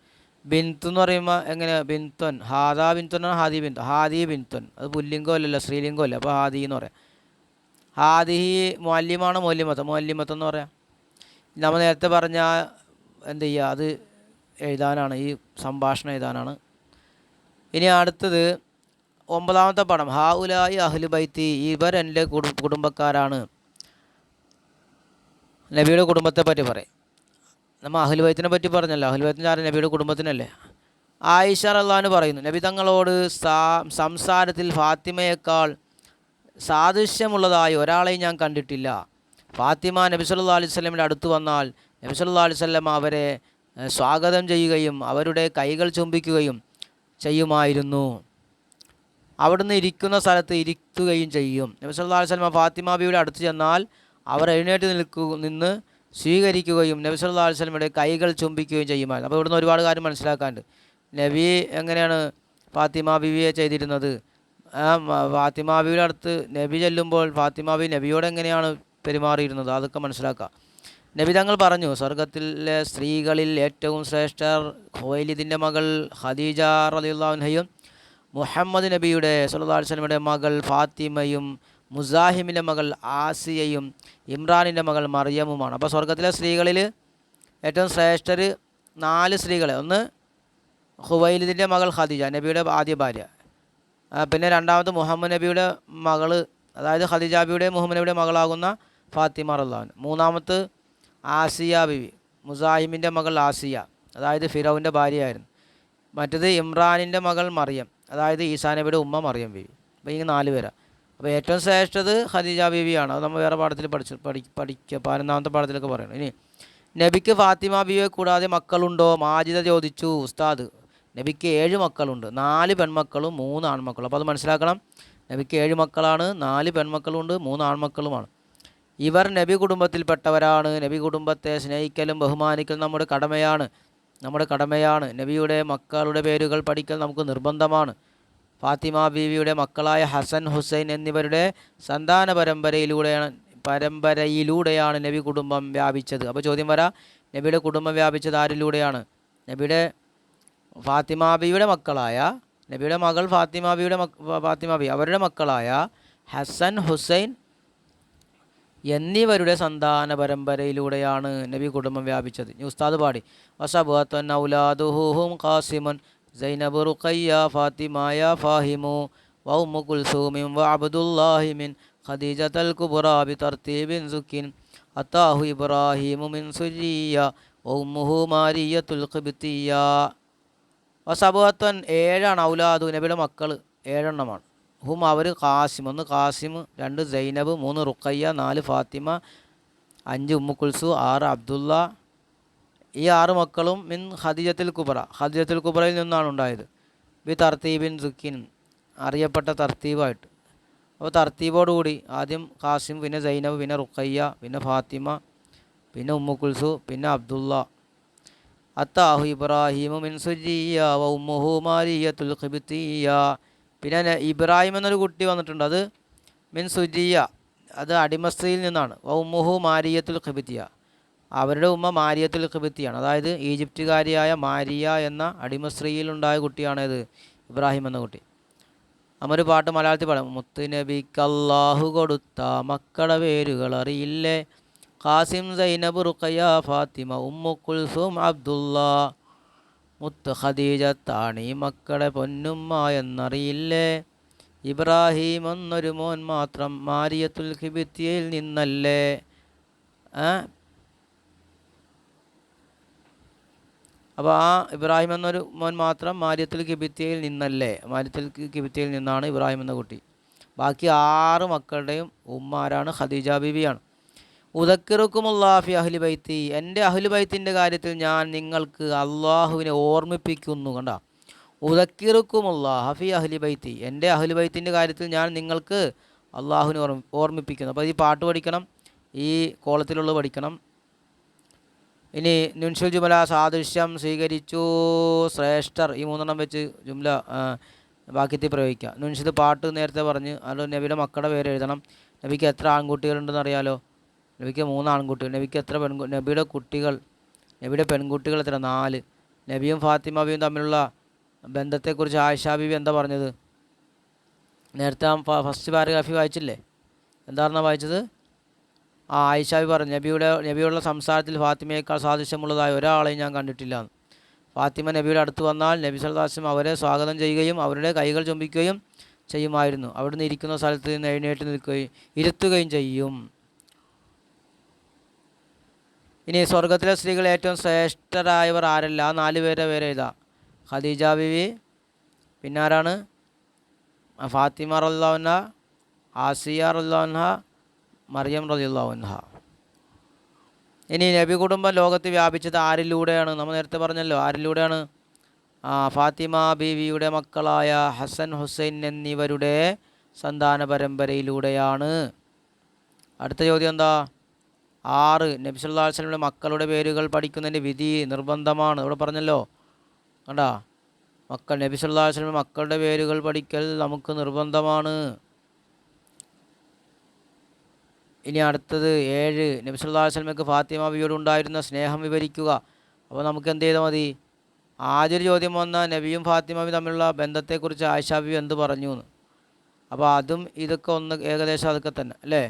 Speaker 1: ബിൻത്ത് എന്ന് പറയുമ്പോൾ എങ്ങനെയാണ്, ബിൻത്വൻ, ഹാദാ ബിൻത്വനാണ്, ഹാദി ബിൻത്ത്, ഹാദി ബിൻത്വൻ. അത് പുല്ലിംഗോ അല്ലല്ലോ, സ്ത്രീലിംഗോ അല്ല. അപ്പോൾ ഹാദി എന്ന് പറയാം. ഹാദിഹി മുഅല്ലിമാണ്, മുഅല്ലിമത്ത് എന്ന് പറയാം. നമ്മൾ നേരത്തെ പറഞ്ഞ എന്ത് ചെയ്യുക, അത് എഴുതാനാണ്, ഈ സംഭാഷണം എഴുതാനാണ്. ഇനി അടുത്തത് 9ാമത്തെ പടം. ഹാ ഉലായി അഹ്ലു ബൈത്തി, ഇവർ എൻ്റെ കുടുംബക്കാരാണ്. നബിയുടെ കുടുംബത്തെ പറ്റി പറയും. നമ്മൾ അഹ്ലു ബൈത്തിനെ പറ്റി പറഞ്ഞല്ലോ. അഹ്ലു ബൈത്തിൻ്റെ ആരും നബിയുടെ കുടുംബത്തിനല്ലേ. ആയിഷ റളിയല്ലാഹു പറയുന്നു, നബി തങ്ങളോട് സംസാരത്തിൽ ഫാത്തിമയേക്കാൾ സാദൃശ്യമുള്ളതായി ഒരാളെയും ഞാൻ കണ്ടിട്ടില്ല. ഫാത്തിമ നബി സല്ലല്ലാഹു അലൈഹി വസല്ലമയുടെ അടുത്ത് വന്നാൽ നബി സല്ലല്ലാഹു അലൈഹി വസല്ലം അവരെ സ്വാഗതം ചെയ്യുകയും അവരുടെ കൈകൾ ചുംബിക്കുകയും ചെയ്യുമായിരുന്നു. അവിടുന്ന് ഇരിക്കുന്ന സ്ഥലത്ത് ഇരുത്തുകയും ചെയ്യും. നബി സല്ലല്ലാഹു അലൈഹി വസല്ലം ഫാത്തിമ ബിയുടെ അടുത്ത് ചെന്നാൽ അവർ എഴുന്നേറ്റ് നിന്ന് സ്വീകരിക്കുകയും നബി സല്ലല്ലാഹു അലൈഹി വസല്ലമയുടെ കൈകൾ ചുംബിക്കുകയും ചെയ്യുമായിരുന്നു. അപ്പോൾ ഇവിടുന്ന് ഒരുപാട് കാര്യം മനസ്സിലാക്കാനുണ്ട്. നബി എങ്ങനെയാണ് ഫാത്തിമ ബിവിയെ ചെയ്തിരുന്നത്, ഫാത്തിമ ബിയുടെ അടുത്ത് നബി ചെല്ലുമ്പോൾ ഫാത്തിമ ബി നബിയോട് എങ്ങനെയാണ് പെരുമാറിയിരുന്നത്, അതൊക്കെ മനസ്സിലാക്കുക. നബി തങ്ങൾ പറഞ്ഞു, സ്വർഗത്തിലെ സ്ത്രീകളിൽ ഏറ്റവും ശ്രേഷ്ഠർ ഖുവൈലിദിൻ്റെ മകൾ ഖദീജ റളിയല്ലാഹു അൻഹയും മുഹമ്മദ് നബിയുടെ സല്ലല്ലാഹു അലൈഹി വസല്ലമയുടെ മകൾ ഫാത്തിമയും മുസാഹിമിൻ്റെ മകൾ ആസിയയും ഇമ്രാനിൻ്റെ മകൾ മറിയമുമാണ്. അപ്പോൾ സ്വർഗത്തിലെ സ്ത്രീകളിൽ ഏറ്റവും ശ്രേഷ്ഠർ 4 സ്ത്രീകളെ. ഒന്ന് ഖുവൈലിദിൻ്റെ മകൾ ഖദീജ, നബിയുടെ ആദ്യ ഭാര്യ. പിന്നെ രണ്ടാമത് മുഹമ്മദ് നബിയുടെ മകൾ, അതായത് ഖദീജ ബിയുടെ മുഹമ്മദ് നബിയുടെ മകളാകുന്ന ഫാത്തിമ റളിയല്ലാഹു അൻഹ. മൂന്നാമത് ആസിയ ബിവി, മുസാഹിമിൻ്റെ മകൾ ആസിയ, അതായത് ഫിറൗൻ്റെ ഭാര്യയായിരുന്നു. മറ്റത് ഇമ്രാനിൻ്റെ മകൾ മറിയം, അതായത് ഈസാ നബിയുടെ ഉമ്മ മറിയം ബിവി. അപ്പോൾ ഇങ്ങനെ 4 പേരാണ്. അപ്പോൾ ഏറ്റവും ശ്രേഷ്ഠത് ഖദീജ ബീവിയാണ്. അത് നമ്മൾ വേറെ പാഠത്തിൽ പഠിക്കുക 11ാമത്തെ പാഠത്തിലൊക്കെ പറയണം. ഇനി നബിക്ക് ഫാത്തിമ ബീവിയെ കൂടാതെ മക്കളുണ്ടോ? മാജിദ ചോദിച്ചു. ഉസ്താദ്, നബിക്ക് 7 മക്കളുണ്ട്, 4 പെൺമക്കളും 3 ആൺമക്കളും. അപ്പോൾ അത് മനസ്സിലാക്കണം. നബിക്ക് 7 മക്കളാണ്, 4 പെൺമക്കളുണ്ട്, 3 ആൺമക്കളുമാണ്. ഇവർ നബി കുടുംബത്തിൽപ്പെട്ടവരാണ്. നബി കുടുംബത്തെ സ്നേഹിക്കലും ബഹുമാനിക്കലും നമ്മുടെ കടമയാണ്. നബിയുടെ മക്കളുടെ പേരുകൾ പഠിക്കൽ നമുക്ക് നിർബന്ധമാണ്. ഫാത്തിമ ബീവിയുടെ മക്കളായ ഹസൻ, ഹുസൈൻ എന്നിവരുടെ സന്താന പരമ്പരയിലൂടെയാണ് നബി കുടുംബം വ്യാപിച്ചത്. അപ്പോൾ ചോദ്യം വരാം, നബിയുടെ കുടുംബം വ്യാപിച്ചത് ആരിലൂടെയാണ്? നബിയുടെ ഫാത്തിമ ബീവിയുടെ മക്കളായ, നബിയുടെ മകൾ ഫാത്തിമ ബി അവരുടെ മക്കളായ ഹസൻ, ഹുസൈൻ എന്നിവരുടെ സന്താന പരമ്പരയിലൂടെയാണ് നബി കുടുംബം വ്യാപിച്ചത്. ഉസ്താദ് പാടി, വസബഅത്തുൻ ഔലാദുഹും ഖാസിമുൻ സൈനബ് റുഖയ്യ ഫാത്തിമായ ഫാഹിമു വ ഉമ്മു കുൽസൂമിൻ വ അബ്ദുല്ലാഹി മിൻ ഖദീജത്തുൽ കുബ്രാ ബി തർതീബിൻ സുക്കിൻ അതാഹു ഇബ്രാഹിമു മിൻ സുരിയ വ ഉമ്മുഹു മാരിയത്തുൽ ഖിബ്തിയ. വസബഅത്തുൻ 7 ഔലാദു, നബിയുടെ മക്കൾ 7 ഹും അവർ ഖാസിം, 1 ഖാസിം, 2 സൈനബ്, 3 റുഖയ്യ, 4 ഫാത്തിമ, 5 ഉമ്മു കുൽസു, 6 അബ്ദുള്ള. ഈ 6 മക്കളും മിൻ ഖദീജത്തുൽ കുബ്ര, ഖദീജത്തുൽ കുബ്രയിൽ നിന്നാണ് ഉണ്ടായത്. ബി തർത്തീബിൻ സുക്കിൻ, അറിയപ്പെട്ട തർത്തീബായിട്ട്. അപ്പോൾ തർത്തീബോടുകൂടി ആദ്യം ഖാസിം, പിന്നെ സൈനബ്, പിന്നെ റുഖയ്യ, പിന്നെ ഫാത്തിമ, പിന്നെ ഉമ്മു കുൽസു, പിന്നെ അബ്ദുള്ള. അത്താഹു ഇബ്രാഹിമു മിൻ സുജിയ വ ഉമ്മുഹു മാരിയത്തുൽ ഖിബ്തിയ. പിന്നെ ഇബ്രാഹിം എന്നൊരു കുട്ടി വന്നിട്ടുണ്ട്, അത് മിൻ സുജിയ, അത് അടിമസ്ത്രീയിൽ നിന്നാണ്. വ ഉമ്മുഹു മാരിയത്തുൽ ഖിബ്തിയ, അവരുടെ ഉമ്മ മാരിയത്തുൽ ഖിബ്തിയാണ്. അതായത് ഈജിപ്തുകാരിയായ മാരിയ എന്ന അടിമസ്ത്രീയിലുണ്ടായ കുട്ടിയാണേത്, ഇബ്രാഹിം എന്ന കുട്ടി. നമ്മൊരു പാട്ട് മലയാളത്തിൽ പാടാം. മുത്ത് നബിക്ക് അല്ലാഹു കൊടുത്ത മക്കളുടെ പേരുകൾ അറിയില്ലേ, ഖാസിം, സൈനബ്, റുഖയ്യ, ഫാത്തിമ, ഉമ്മു കുൽസും, അബ്ദുള്ള. മുത്ത് ഖദീജത്താണ് ഈ മക്കളുടെ പൊന്നുമ്മ എന്നറിയില്ലേ, ഇബ്രാഹിം എന്നൊരു മോൻ മാത്രം മാരിയത്തുൽ ഖിബ്തിയയിൽ നിന്നല്ലേ. അപ്പോൾ ആ ഇബ്രാഹിം എന്നൊരു മോൻ മാത്രം മാരിയത്തുൽ ഖിബ്തിയയിൽ നിന്നല്ലേ, മാരിയത്തുൽ ഖിബ്തിയയിൽ നിന്നാണ് ഇബ്രാഹിം എന്ന കുട്ടി. ബാക്കി 6 മക്കളുടെയും ഉമ്മ ആരാണ്? ഖദീജ ബീവിയാണ്. ഉദക്കിറുക്കുമുല്ലാഫി അഹ്ലി ബൈത്തി, എൻ്റെ അഹ്ലു ബൈത്തിൻ്റെ കാര്യത്തിൽ ഞാൻ നിങ്ങൾക്ക് അള്ളാഹുവിനെ ഓർമ്മിപ്പിക്കുന്നു. കണ്ട, ഉദക്കിറുക്കുമുല്ലാഹി അഹ്ലി ബൈത്തി, എൻ്റെ അഹ്ലു ബൈത്തിൻ്റെ കാര്യത്തിൽ ഞാൻ നിങ്ങൾക്ക് അള്ളാഹുവിനെ ഓർമ്മിപ്പിക്കുന്നു. അപ്പോൾ ഈ പാട്ട് പഠിക്കണം, ഈ കോളത്തിലുള്ളത് പഠിക്കണം. ഇനി നുൻഷുൽ ജുമല, സാദൃശ്യം, സ്വീകരിച്ചു, ശ്രേഷ്ഠർ, ഈ 3 വെച്ച് ജുംല വാക്യത്തിൽ പ്രയോഗിക്കുക. നുൻഷിദ് പാട്ട് നേരത്തെ പറഞ്ഞ്, അത് നബിയുടെ മക്കളുടെ പേര് എഴുതണം. നബിക്ക് എത്ര ആൺകുട്ടികളുണ്ടെന്ന് അറിയാലോ? നബിക്ക് 3 ആൺകുട്ടികൾ. നബിക്ക് എത്ര നബിയുടെ കുട്ടികൾ, നബിയുടെ പെൺകുട്ടികൾ എത്ര? 4. നബിയും ഫാത്തിമ ബിയും തമ്മിലുള്ള ബന്ധത്തെക്കുറിച്ച് ആയിഷ ബീവി എന്താ പറഞ്ഞത്? നേരത്തെ ഫസ്റ്റ് പാരഗ്രാഫിൽ വായിച്ചില്ലേ? എന്താണെന്നാണ് വായിച്ചത്? ആയിഷ ബീവി പറഞ്ഞു, നബിയുള്ള സംസാരത്തിൽ ഫാത്തിമയേക്കാൾ സാദൃശ്യമുള്ളതായ ഒരാളെയും ഞാൻ കണ്ടിട്ടില്ല. ഫാത്തിമ നബിയുടെ അടുത്ത് വന്നാൽ നബി സല്ലല്ലാഹു അലൈഹി വസല്ലം അവരെ സ്വാഗതം ചെയ്യുകയും അവരുടെ കൈകൾ ചുംബിക്കുകയും ചെയ്യുമായിരുന്നു. അവിടുന്ന് ഇരിക്കുന്ന സ്ഥലത്ത് നിന്ന് എഴുന്നേറ്റ് നിൽക്കുകയും ഇരുത്തുകയും ചെയ്യും. ഇനി സ്വർഗത്തിലെ സ്ത്രീകൾ ഏറ്റവും ശ്രേഷ്ഠരായവർ ആരല്ല? 4 പേരെ എഴുതാം. ഖദീജ ബീവി, പിന്നെ ആരാണ്? ഫാത്തിമ റളിയല്ലാഹു അൻഹ, ആസിയ റളിയല്ലാഹു അൻഹ, മറിയം റളിയല്ലാഹു അൻഹ. ഇനി നബി കുടുംബം ലോകത്ത് വ്യാപിച്ചത് ആരിലൂടെയാണ്? നമ്മൾ നേരത്തെ പറഞ്ഞല്ലോ, ആരിലൂടെയാണ്? ഫാത്തിമ ബീവിയുടെ മക്കളായ ഹസൻ, ഹുസൈൻ എന്നിവരുടെ സന്താന പരമ്പരയിലൂടെയാണ്. അടുത്ത ചോദ്യം എന്താ? 6 നബി സല്ലല്ലാഹു അലൈഹി വസല്ലമയുടെ മക്കളുടെ പേരുകൾ പഠിക്കുന്നതിൻ്റെ വിധി നിർബന്ധമാണ്. ഇവിടെ പറഞ്ഞല്ലോ, കണ്ടാ, നബി സല്ലല്ലാഹു അലൈഹി വസല്ലമയുടെ മക്കളുടെ പേരുകൾ പഠിക്കൽ നമുക്ക് നിർബന്ധമാണ്. ഇനി അടുത്തത് 7 നബി സല്ലല്ലാഹു അലൈഹി വസല്ലമയ്ക്ക് ഫാത്തിമ ബിവിയോട് ഉണ്ടായിരുന്ന സ്നേഹം വിവരിക്കുക. അപ്പോൾ നമുക്ക് എന്ത് ചെയ്താൽ മതി? ആദ്യൊരു ചോദ്യം വന്നാൽ നബിയും ഫാത്തിമ ബിയും തമ്മിലുള്ള ബന്ധത്തെക്കുറിച്ച് ആയിഷ ബിവി എന്ത് പറഞ്ഞു എന്ന്. അപ്പോൾ അതും ഇതൊക്കെ ഏകദേശം അതൊക്കെ തന്നെ അല്ലേ.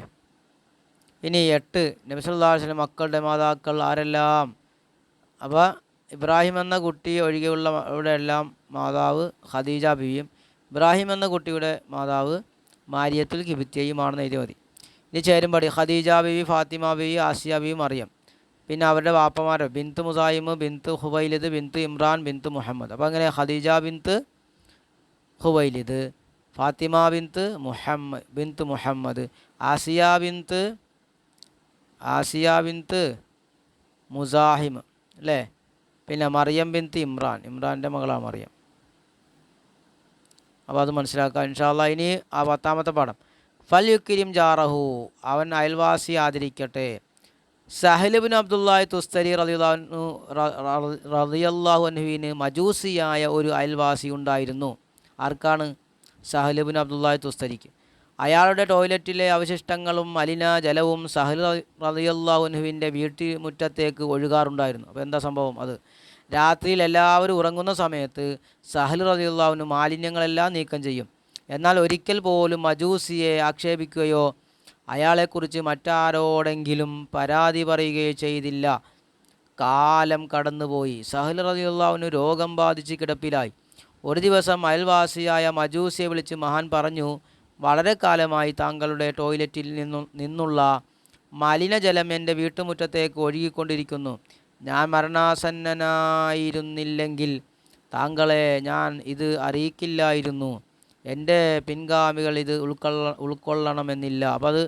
Speaker 1: ഇനി 8 നബി സല്ലല്ലാഹു അലൈഹി വസല്ലം മക്കളുടെ മാതാക്കൾ ആരെല്ലാം? അപ്പോൾ ഇബ്രാഹിം എന്ന കുട്ടി ഒഴികെയുള്ളവരുടെ എല്ലാം മാതാവ് ഖദീജ ബിവിയും ഇബ്രാഹിം എന്ന കുട്ടിയുടെ മാതാവ് മാരിയത്തുൽ ഖിബ്തിയയുമാണെന്ന് എഴുതിയാൽ മതി. ഇനി ചേരുംപടി ഖദീജ ബിവി, ഫാത്തിമ ബിവി, ആസിയ ബിവി, മറിയം. പിന്നെ അവരുടെ വാപ്പമാരോ ബിന്ത് മുസായിമ്, ബിന്ത് ഹുവൈലിദ്, ബിന്ത് ഇമ്രാൻ, ബിന്ത് മുഹമ്മദ്. അപ്പോൾ അങ്ങനെ ഖദീജ ബിന്ത് ഹുവൈലിദ്, ഫാത്തിമ ബിന്ത് മുഹമ്മദ്, ആസിയ ബിന്ത് മുസാഹിം അല്ലേ. പിന്നെ മറിയം ബിന്ത് ഇമ്രാൻ്റെ മകളാണ് മറിയം. അപ്പോൾ അത് മനസ്സിലാക്കുക ഇൻഷാ അല്ലാഹ്. ഇനി ആ 10ാമത്തെ പാഠം, ഫൽ യുക്രിം ജാറഹു, അവൻ അയൽവാസി ആദരിക്കട്ടെ. സഹൽ ഇബ്നു അബ്ദുല്ലാഹി തുസ്തരി റളിയല്ലാഹു അൻഹുവിന് മജൂസിയായ ഒരു അയൽവാസി ഉണ്ടായിരുന്നു. ആർക്കാണ്? സഹൽ ഇബ്നു അബ്ദുല്ലാഹി തുസ്തരിക്ക്. അയാളുടെ ടോയ്ലറ്റിലെ അവശിഷ്ടങ്ങളും മലിനജലവും സഹൽ റളിയല്ലാഹു അൻഹുവിൻ്റെ വീട്ടുമുറ്റത്തേക്ക് ഒഴുകാറുണ്ടായിരുന്നു. അപ്പോൾ എന്താ സംഭവം? അത് രാത്രിയിൽ എല്ലാവരും ഉറങ്ങുന്ന സമയത്ത് സഹൽ റളിയല്ലാഹു അൻഹു മാലിന്യങ്ങളെല്ലാം നീക്കം ചെയ്യും. എന്നാൽ ഒരിക്കൽ പോലും മജൂസിയെ ആക്ഷേപിക്കുകയോ അയാളെക്കുറിച്ച് മറ്റാരോടെങ്കിലും പരാതി പറയുകയോ ചെയ്തില്ല. കാലം കടന്നുപോയി. സഹൽ റളിയല്ലാഹു അൻഹു രോഗം ബാധിച്ച് കിടപ്പിലായി. ഒരു ദിവസം അയൽവാസിയായ മജൂസിയെ വിളിച്ച് മഹാൻ പറഞ്ഞു, വളരെ കാലമായി താങ്കളുടെ ടോയ്ലറ്റിൽ നിന്നുള്ള മലിനജലം എൻ്റെ വീട്ടുമുറ്റത്തേക്ക് ഒഴുകിക്കൊണ്ടിരിക്കുന്നു. ഞാൻ മരണാസന്നനായിരുന്നില്ലെങ്കിൽ താങ്കളെ ഞാൻ ഇത് അറിയിക്കില്ലായിരുന്നു. എൻ്റെ പിൻഗാമികൾ ഇത് ഉൾക്കൊള്ളണമെന്നില്ല. അപ്പോൾ അത്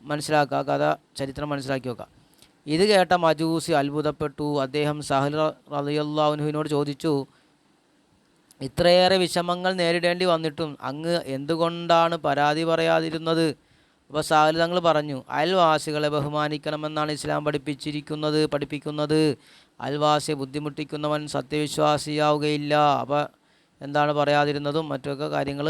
Speaker 1: മനസ്സിലാക്കുക, കഥ ചരിത്രം മനസ്സിലാക്കി വെക്കുക. ഇത് കേട്ട മജൂസി അത്ഭുതപ്പെട്ടു. അദ്ദേഹം സഹൽ റളിയല്ലാഹു അൻഹുവിനോട് ചോദിച്ചു, ഇത്രയേറെ വിഷമങ്ങൾ നേരിടേണ്ടി വന്നിട്ടും അങ്ങ് എന്തുകൊണ്ടാണ് പരാതി പറയാതിരുന്നത്? അപ്പോൾ സഹൽ തങ്ങൾ പറഞ്ഞു, അയൽവാസികളെ ബഹുമാനിക്കണമെന്നാണ് ഇസ്ലാം പഠിപ്പിക്കുന്നത്. അയൽവാസിയെ ബുദ്ധിമുട്ടിക്കുന്നവൻ സത്യവിശ്വാസിയാവുകയില്ല. അപ്പോൾ എന്താണ് പറയാതിരുന്നതും മറ്റൊക്കെ കാര്യങ്ങൾ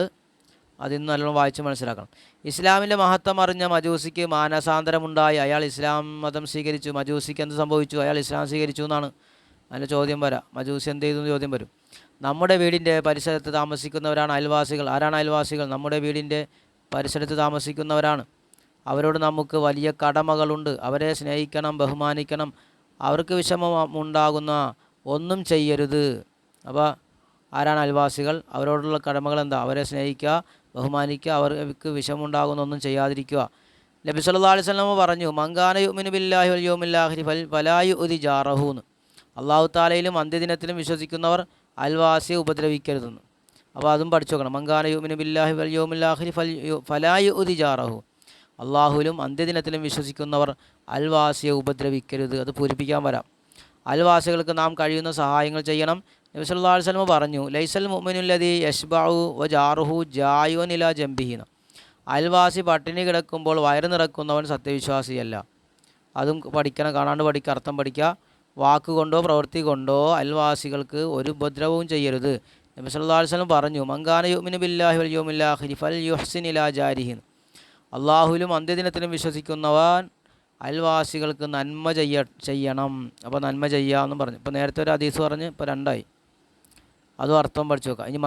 Speaker 1: അതിൽ നിന്ന് നല്ലോണം വായിച്ച് മനസ്സിലാക്കണം. ഇസ്ലാമിൻ്റെ മഹത്വം അറിഞ്ഞ മജൂസിക്ക് മാനസാന്തരമുണ്ടായി. അയാൾ ഇസ്ലാം മതം സ്വീകരിച്ചു. മജൂസിക്ക് എന്ത് സംഭവിച്ചു? അയാൾ ഇസ്ലാം സ്വീകരിച്ചു എന്നാണ് അതിൻ്റെ ചോദ്യം വരാം. മജൂസി എന്ത് ചെയ്തു എന്ന് ചോദ്യം വരും. നമ്മുടെ വീടിൻ്റെ പരിസരത്ത് താമസിക്കുന്നവരാണ് അയൽവാസികൾ. ആരാണ് അയൽവാസികൾ? നമ്മുടെ വീടിൻ്റെ പരിസരത്ത് താമസിക്കുന്നവരാണ്. അവരോട് നമുക്ക് വലിയ കടമകളുണ്ട്. അവരെ സ്നേഹിക്കണം, ബഹുമാനിക്കണം. അവർക്ക് വിഷമമുണ്ടാകുന്ന ഒന്നും ചെയ്യരുത്. അപ്പോൾ ആരാണ് അയൽവാസികൾ? അവരോടുള്ള കടമകൾ എന്താ? അവരെ സ്നേഹിക്കുക, ബഹുമാനിക്കുക, അവർക്ക് വിഷമമുണ്ടാകുന്ന ഒന്നും ചെയ്യാതിരിക്കുക. നബി സല്ലല്ലാഹു അലൈഹി വസല്ലം പറഞ്ഞു, മങ്കാന യുഅ്മിനു ബില്ലാഹി വൽ യൗമിൽ ആഖിരി ഫലാ യുഅ്ദി ജാറഹു. അല്ലാഹു തആലയിലും അന്ത്യദിനത്തിലും വിശ്വസിക്കുന്നവർ അയൽവാസിയെ ഉപദ്രവിക്കരുതെന്ന്. അപ്പോൾ അതും പഠിച്ചു നോക്കണം. മങ്കാന യുഅ്മിനു ബില്ലാഹി വൽ യൗമിൽ ആഖിരി ഫലാ യുഅ്ദി ജാറഹു. അള്ളാഹുവിലും അന്ത്യദിനത്തിലും വിശ്വസിക്കുന്നവർ അയൽവാസിയെ ഉപദ്രവിക്കരുത്. അത് പൂരിപ്പിക്കാൻ വരാം. അയൽവാസികൾക്ക് നാം കഴിയുന്ന സഹായങ്ങൾ ചെയ്യണം. നബി സല്ലല്ലാഹു അലൈഹി വസല്ലം പറഞ്ഞു, ലൈസൽ മുഅ്മിനുല്ലദീ യശ്ബഉ വജാറുഹു ജായുൻ ഇലാ ജംബിഹി. അയൽവാസി പട്ടിണി കിടക്കുമ്പോൾ വയറ് നിറക്കുന്നവൻ സത്യവിശ്വാസിയല്ല. അതും പഠിക്കണം, കാണാണ്ട് പഠിക്കുക, അർത്ഥം പഠിക്കുക. വാക്കുകൊണ്ടോ പ്രവൃത്തി കൊണ്ടോ അയൽവാസികൾക്ക് ഒരു ഉപദ്രവവും ചെയ്യരുത്. നബി സല്ലല്ലാഹു അലൈഹി വസല്ലം പറഞ്ഞു, മങ്കാന യുഅ്മിനു ബില്ലാഹി വൽ യൗമിൽ ആഖിരി ഫൽയുഹ്സിൻ ഇലാ ജാരിഹി. അള്ളാഹുവിലും അന്ത്യദിനത്തിലും വിശ്വസിക്കുന്നവൻ അയൽവാസികൾക്ക് നന്മ ചെയ്യണം. അപ്പോൾ നന്മ ചെയ്യാമെന്നും പറഞ്ഞു. ഇപ്പോൾ നേരത്തെ ഒരു ഹദീസ് പറഞ്ഞ് ഇപ്പോൾ രണ്ടായി. അതും അർത്ഥം പഠിച്ചു നോക്കാം. ഇനി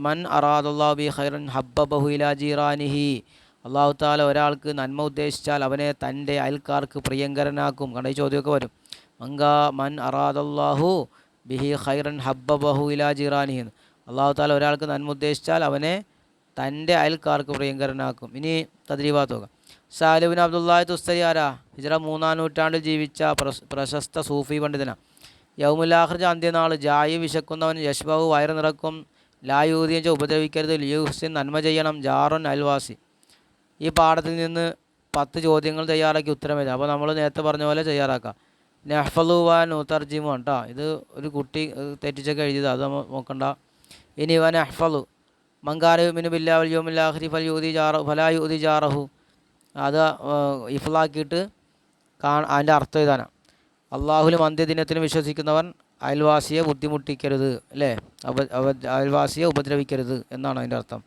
Speaker 1: മൻ അറാദല്ലാഹു ബി ഖൈറൻ ഹബ്ബബഹു ഇലാ ജീറാനിഹി. അള്ളാഹു താല ഒരാൾക്ക് നന്മ ഉദ്ദേശിച്ചാൽ അവനെ തൻ്റെ അയൽക്കാർക്ക് പ്രിയങ്കരനാക്കും. കണ്ട ഈ ചോദ്യമൊക്കെ വരും. മൻ അറാദല്ലാഹു ബിഹി ഖൈറൻ ഹബ്ബബഹു ഇലാ ജീറാനിഹി. അള്ളാഹു താല ഒരാൾക്ക് നന്മ ഉദ്ദേശിച്ചാൽ അവനെ തൻ്റെ അയൽക്കാർക്ക് പ്രിയങ്കരനാക്കും. ഇനി തദ്രീബാത്ത് നോക്കാം. സാലിഹ് ബിൻ അബ്ദുല്ലാഹി തുസ്തരി ആരാ? ഹിജ്റ 3-ാം നൂറ്റാണ്ടിൽ ജീവിച്ച പ്രശസ്ത സൂഫി പണ്ഡിതനാണ്. യൗമുൽ ആഖിർ അന്ത്യനാൾ. ജായി വിശക്കുന്നവൻ യശ്ബഹു വയറ് നിറക്കും. ലായൂദിയ ഉപദ്രവിക്കരുത്. ലിയുഹ്സിൻ നന്മ ചെയ്യണം. ജാറുൻ അയൽവാസി. ഈ പാഠത്തിൽ നിന്ന് 10 ചോദ്യങ്ങൾ തയ്യാറാക്കി ഉത്തരം എഴുതാം. അപ്പോൾ നമ്മൾ നേരത്തെ പറഞ്ഞ പോലെ തയ്യാറാക്കാം. നഹ്ഫളു വ നുതർജിമു കേട്ടോ. ഇത് ഒരു കുട്ടി തെറ്റിച്ചൊക്കെ എഴുതിയത്, അത് നമ്മൾ നോക്കണ്ട. ഇനി വ നഹ്ഫളു മങ്കാന യുഅ്മിനു ബില്ലാഹി വൽ യൗമിൽ ആഖിരി ഫലാ യുഅ്ദി ജാറഹു. അത് ഇഫ്ലാക്കിയിട്ട് അതിൻ്റെ അർത്ഥം എഴുതാനാണ്. അള്ളാഹുലും അന്ത്യദിനത്തിനും വിശ്വസിക്കുന്നവൻ അയൽവാസിയെ ബുദ്ധിമുട്ടിക്കരുത്, അല്ലേ? അയൽവാസിയെ ഉപദ്രവിക്കരുത് എന്നാണ് അതിൻ്റെ അർത്ഥം.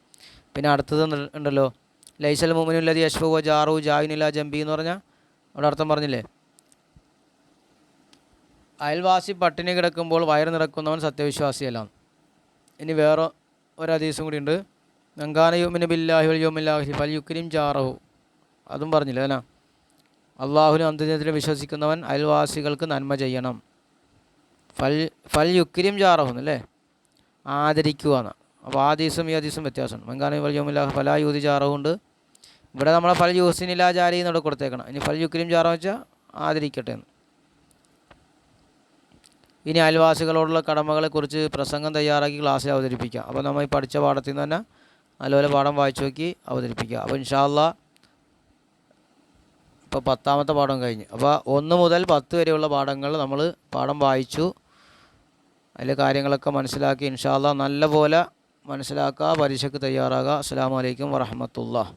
Speaker 1: പിന്നെ അടുത്തത് ഉണ്ടല്ലോ, ലൈസൽ മുഅ്മിനുല്ലദീ യശ്ഫഉ വജാറു ജായുൻ ഇലാ ജംബി എന്ന് പറഞ്ഞാൽ അവിടെ അർത്ഥം പറഞ്ഞില്ലേ? അയൽവാസി പട്ടിണി കിടക്കുമ്പോൾ വയറ് നിറക്കുന്നവൻ സത്യവിശ്വാസിയല്ല. ഇനി വേറെ ഒരു ഹദീസും കൂടി ഉണ്ട്. മങ്കാന യുഅ്മിനു ബില്ലാഹി വൽ യൗമിൽ ആഖിരി ഫൽയുക്രിം ജാറഹു. അതും പറഞ്ഞില്ലേ അല്ലേ? അള്ളാഹുവിനും അന്ത്യദിനത്തിൽ വിശ്വസിക്കുന്നവൻ അയൽവാസികൾക്ക് നന്മ ചെയ്യണം. ഫൽയുക്രിം ജാറഹു അല്ലേ? ആദരിക്കുക എന്നാണ്. അപ്പോൾ ആ ഹദീസും ഈ ഹദീസും വ്യത്യാസമാണ്. മങ്കാന വൽ യൗമിൽ ആഖിരി ഫലാ യുഅ്ദി ജാറഹു ഉണ്ട്. ഇവിടെ നമ്മളെ ഫൽയുഹ്സിൻ ഇലാ ജാരി എന്നോട് കൊടുത്തേക്കണം. ഇനി ഫൽയുക്രിം ജാറഹു വെച്ചാൽ ആദരിക്കട്ടെ എന്ന്. ഇനി അയൽവാസികളോടുള്ള കടമകളെക്കുറിച്ച് പ്രസംഗം തയ്യാറാക്കി ക്ലാസ്സിൽ അവതരിപ്പിക്കുക. അപ്പോൾ നമ്മൾ ഈ പഠിച്ച പാഠത്തിൽ നിന്ന് തന്നെ നല്ലപോലെ പാഠം വായിച്ചു നോക്കി അവതരിപ്പിക്കുക. അപ്പോൾ ഇൻഷാ അല്ലാഹ് ഇപ്പോൾ 10ാമത്തെ പാഠം കഴിഞ്ഞ്. അപ്പോൾ 1 മുതൽ 10 വരെയുള്ള പാഠങ്ങൾ നമ്മൾ പാഠം വായിച്ചു. അതിലെ കാര്യങ്ങളൊക്കെ മനസ്സിലാക്കി ഇൻഷാ അല്ലാഹ് നല്ലപോലെ മനസ്സിലാക്കുക, പരീക്ഷയ്ക്ക് തയ്യാറാകുക. അസ്സലാമു അലൈക്കും വറഹ്മത്തുള്ളാഹി.